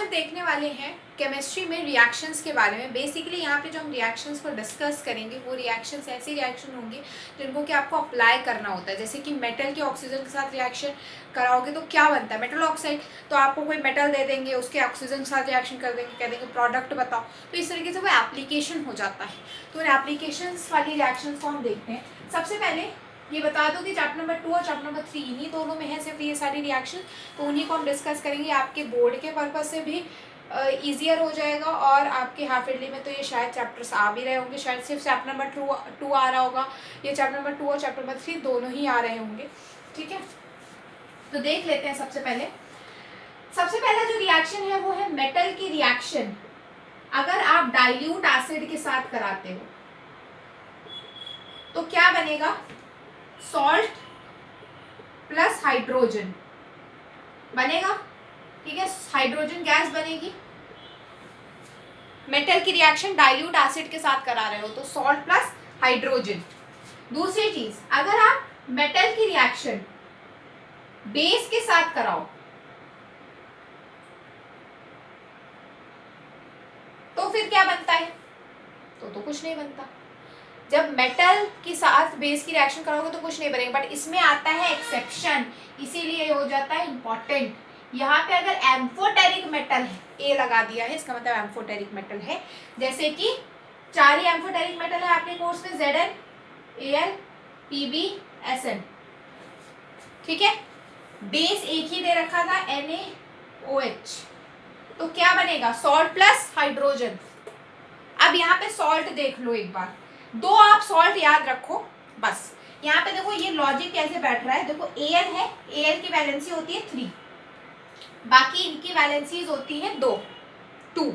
हम देखने वाले हैं केमिस्ट्री में रिएक्शंस के बारे में। बेसिकली यहाँ पे जो हम रिएक्शंस को डिस्कस करेंगे वो रिएक्शंस ऐसे रिएक्शन होंगे जिनको कि आपको अप्लाई करना होता है। जैसे कि मेटल के ऑक्सीजन के साथ रिएक्शन कराओगे तो क्या बनता है, मेटल ऑक्साइड। तो आपको कोई मेटल दे देंगे, उसके ऑक्सीजन के साथ रिएक्शन कर देंगे, कह देंगे प्रोडक्ट बताओ। तो इस तरीके से वो एप्लीकेशन हो जाता है। तो उन एप्लीकेशंस वाली रिएक्शंस को हम देखते हैं। सबसे पहले ये बता दो कि चैप्टर नंबर 2 और चैप्टर नंबर 3 इन्हीं दोनों में है सिर्फ ये सारी रिएक्शन। तो उन्हीं को हम डिस्कस करेंगे। आपके बोर्ड के पर्पज से भी ईजियर हो जाएगा और आपके हाफ ईयरली में तो ये शायद चैप्टर्स आ भी रहे होंगे। शायद सिर्फ चैप्टर नंबर 2 आ रहा होगा, ये चैप्टर नंबर 2 और चैप्टर नंबर 3 दोनों ही आ रहे होंगे। ठीक है, तो देख लेते हैं। सबसे पहला जो रिएक्शन है वो है मेटल की रिएक्शन। अगर आप डाइल्यूट एसिड के साथ कराते हो तो क्या बनेगा, सॉल्ट प्लस हाइड्रोजन बनेगा। ठीक है, हाइड्रोजन गैस बनेगी। मेटल की रिएक्शन डाइल्यूट एसिड के साथ करा रहे हो तो सॉल्ट प्लस हाइड्रोजन। दूसरी चीज, अगर आप मेटल की रिएक्शन बेस के साथ कराओ तो फिर क्या बनता है, तो कुछ नहीं बनता। जब मेटल के साथ बेस की रिएक्शन करोगे तो कुछ नहीं बनेगा। बट इसमें आता है एक्सेप्शन, इसीलिए हो जाता है इंपॉर्टेंट। यहाँ पे अगर एम्फोटेरिक मेटल है, ए लगा दिया है, इसका मतलब एम्फोटेरिक मेटल है। जैसे कि 4 ही एम्फोटेरिक मेटल है आपके कोर्स में, Zn, Al, Pb, Sn। ठीक है, बेस एक ही दे रखा था NaOH। तो क्या बनेगा, सॉल्ट प्लस हाइड्रोजन। अब यहाँ पे सॉल्ट देख लो एक बार, 2 आप सॉल्ट याद रखो बस। यहाँ पे देखो ये लॉजिक कैसे बैठ रहा है। देखो Al है, Al की वैलेंसी होती है 3, बाकी इनकी वैलेंसीज होती है 2। तो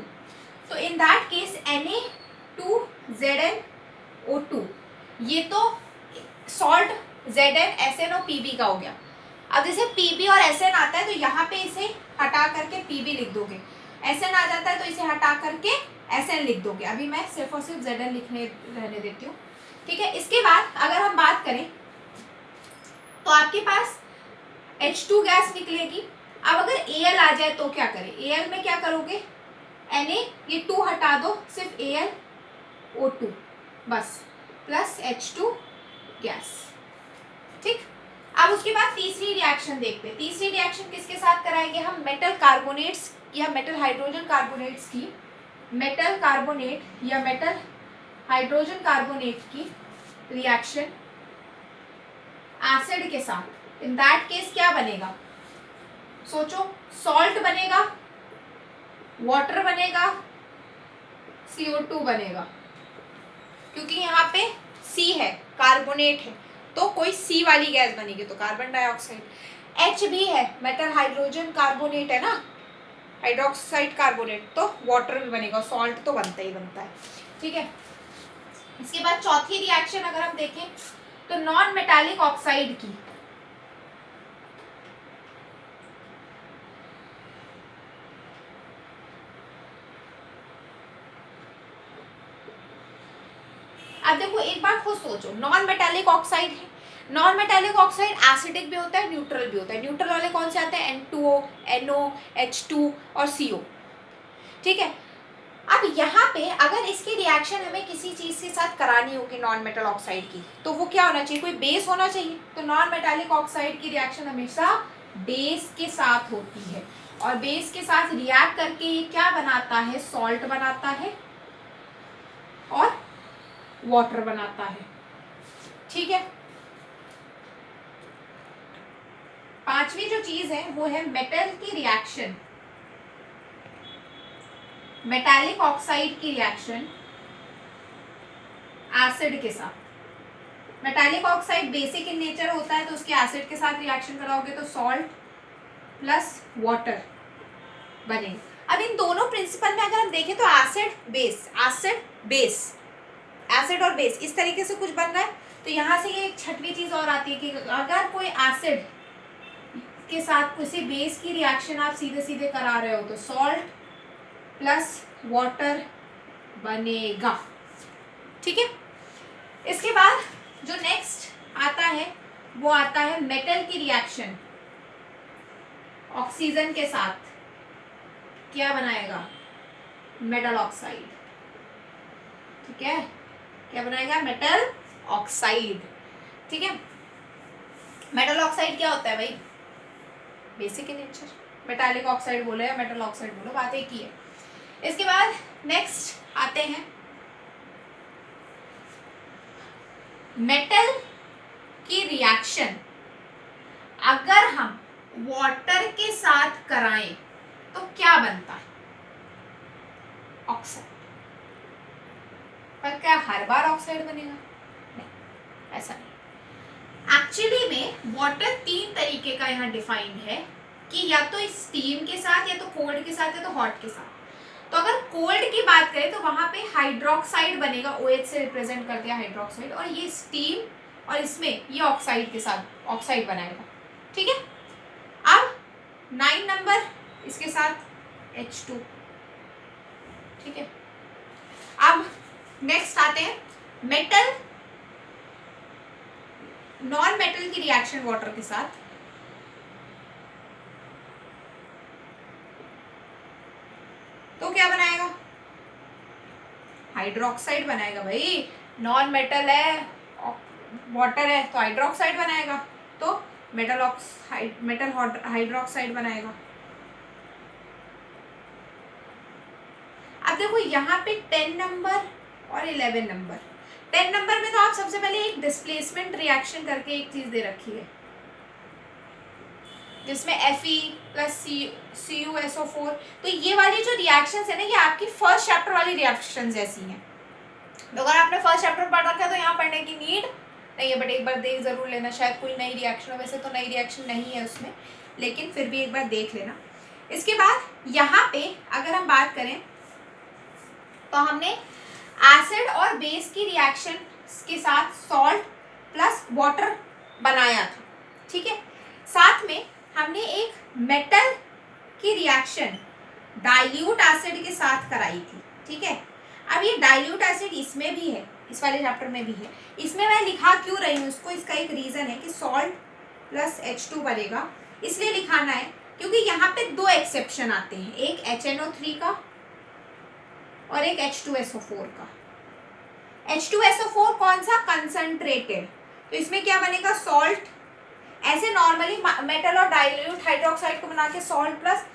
इन दैट केस Na2ZnO2, ये तो सॉल्ट ZnSnO Pb का हो गया। अब जैसे Pb और Sn आता है तो यहाँ पे इसे हटा करके Pb लिख दोगे, Sn आ जाता है तो इसे हटा करके Sn लिख दोगे। अभी मैं सिर्फ और सिर्फ Zn लिखने रहने देती हूँ। ठीक है, इसके बाद अगर हम बात करें तो आपके पास H2 गैस निकलेगी। अब अगर Al आ जाए तो क्या करें, Al में क्या करोगे, Na, ये 2 हटा दो, सिर्फ AlO2 बस, प्लस H2 गैस। ठीक, अब उसके बाद तीसरी रिएक्शन देखते हैं। तीसरी रिएक्शन किसके साथ कराएंगे हम, मेटल कार्बोनेट्स या मेटल हाइड्रोजन कार्बोनेट्स की, मेटल कार्बोनेट या मेटल हाइड्रोजन कार्बोनेट की रिएक्शन एसिड के साथ। इन दैट केस क्या बनेगा, सोचो, सॉल्ट बनेगा, वाटर बनेगा, CO2 बनेगा। क्योंकि यहाँ पे C है, कार्बोनेट है, तो कोई C वाली गैस बनेगी तो कार्बन डाइऑक्साइड। H भी है, मेटल हाइड्रोजन कार्बोनेट है ना, हाइड्रोक्साइड कार्बोनेट, तो वाटर भी बनेगा, सॉल्ट तो बनता ही बनता है। ठीक है, इसके बाद चौथी रिएक्शन अगर हम देखें तो नॉन मेटालिक ऑक्साइड की, अब देखो एक बार खुद सोचो, नॉन मेटालिक ऑक्साइड है। नॉन मेटालिक ऑक्साइड एसिडिक भी होता है, न्यूट्रल भी होता है। न्यूट्रल वाले कौन से आते हैं, N2O, NO, H2 और CO। ठीक है, अब यहाँ पे अगर इसकी रिएक्शन हमें किसी चीज के साथ करानी होगी नॉन मेटल ऑक्साइड की, तो वो क्या होना चाहिए, कोई बेस होना चाहिए। तो नॉन मेटालिक ऑक्साइड की रिएक्शन हमेशा बेस के साथ होती है, और बेस के साथ रिएक्ट करके ये क्या बनाता है, सॉल्ट बनाता है और वाटर बनाता है। ठीक है, पांचवी जो चीज है वो है मेटल की रिएक्शन, मेटालिक ऑक्साइड की रिएक्शन एसिड के साथ। Metallic oxide basic in nature होता है तो उसके एसिड के साथ रिएक्शन कराओगे तो सॉल्ट प्लस वाटर बनेगा। अब इन दोनों प्रिंसिपल में अगर हम देखें तो acid base, acid base, acid और बेस इस तरीके से कुछ बन रहा है। तो यहाँ से ये एक छठवीं चीज और आती है कि अगर कोई एसिड के साथ किसी बेस की रिएक्शन आप सीधे सीधे करा रहे हो तो सॉल्ट प्लस वाटर बनेगा। ठीक है, इसके बाद जो नेक्स्ट आता है वो आता है मेटल की रिएक्शन ऑक्सीजन के साथ। क्या बनाएगा, मेटल ऑक्साइड। ठीक है, क्या बनाएगा, मेटल ऑक्साइड। ठीक है, मेटल ऑक्साइड क्या होता है भाई, basic in nature, metallic oxide बोलो या मेटल ऑक्साइड बोलो, बात एक ही है। इसके बाद नेक्स्ट आते हैं मेटल की रिएक्शन अगर हम वाटर के साथ कराएं तो क्या बनता है, ऑक्साइड। पर क्या हर बार ऑक्साइड बनेगा, नहीं, ऐसा नहीं। एक्चुअली में वाटर 3 तरीके का यहाँ डिफाइंड है कि या तो स्टीम के साथ, या तो कोल्ड के साथ, या तो हॉट के साथ। तो अगर कोल्ड की बात करें तो वहां पे हाइड्रोक्साइड बनेगा, OH से रिप्रेजेंट कर दिया हाइड्रोक्साइड, और ये स्टीम और इसमें ये ऑक्साइड के साथ ऑक्साइड बनाएगा। ठीक है, अब 9 नंबर इसके साथ H2। ठीक है, अब नेक्स्ट आते हैं मेटल नॉन मेटल की रिएक्शन वाटर के साथ। तो क्या बनाएगा, हाइड्रोक्साइड बनाएगा भाई, नॉन मेटल है, वाटर है तो हाइड्रोक्साइड बनाएगा, तो मेटल हाइड्रोक्साइड बनाएगा। अब देखो यहाँ पे 10 नंबर और 11 नंबर। 10 नंबर में तो आप सबसे पहले एक डिस्प्लेसमेंट रिएक्शन करके एक चीज दे रखी है जिसमें Fe प्लस CuSO4। तो ये वाली जो रिएक्शंस है ना, ये आपकी फर्स्ट चैप्टर वाली रिएक्शन जैसी हैं। तो अगर आपने फर्स्ट चैप्टर पढ़ रखा है तो यहाँ पढ़ने की नीड नहीं है, बट एक बार देख जरूर लेना, शायद कोई नई रिएक्शन हो। वैसे तो नई रिएक्शन नहीं है उसमें, लेकिन फिर भी एक बार देख लेना। इसके बाद यहाँ पे अगर हम बात करें तो हमने एसिड और बेस की रिएक्शन के साथ सॉल्ट प्लस वाटर बनाया था। ठीक है, साथ में हमने एक मेटल की रिएक्शन डाइल्यूट एसिड के साथ कराई थी। ठीक है, अब ये डाइल्यूट एसिड इसमें भी है, इस वाले चैप्टर में भी है। इसमें मैं लिखा क्यों रही हूँ इसको, इसका एक रीजन है कि सॉल्ट प्लस H2 बनेगा, इसलिए लिखाना है क्योंकि यहाँ पे 2 एक्सेप्शन आते हैं, एक HNO3 का और एक H2SO4 का। H2SO4 कौन सा, कंसंट्रेटेड, तो इसमें क्या बनेगा, सॉल्ट। ऐसे नॉर्मली मेटल और डाइल्यूट हाइड्रोक्साइड को बना के सॉल्ट प्लस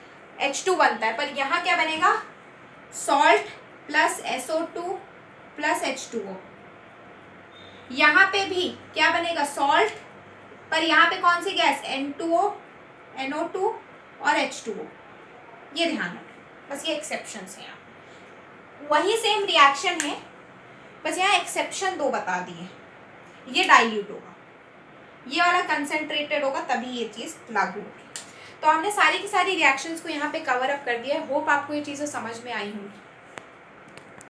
H2 बनता है, पर यहाँ क्या बनेगा, salt plus SO2 plus H2O। यहाँ पे भी क्या बनेगा, सॉल्ट, पर यहाँ पे कौन सी गैस, N2O, NO2 और H2O। ये ध्यान रखें, बस ये एक्सेप्शंस हैं। वही सेम रिएक्शन है, बस यहाँ एक्सेप्शन 2 बता दिए। ये डाइल्यूट होगा, ये वाला कंसंट्रेटेड होगा, तभी ये चीज़ लागू होगी। तो हमने सारी की सारी रिएक्शंस को यहाँ पे कवर अप कर दिया है। होप आपको ये चीज़ें समझ में आई होंगी।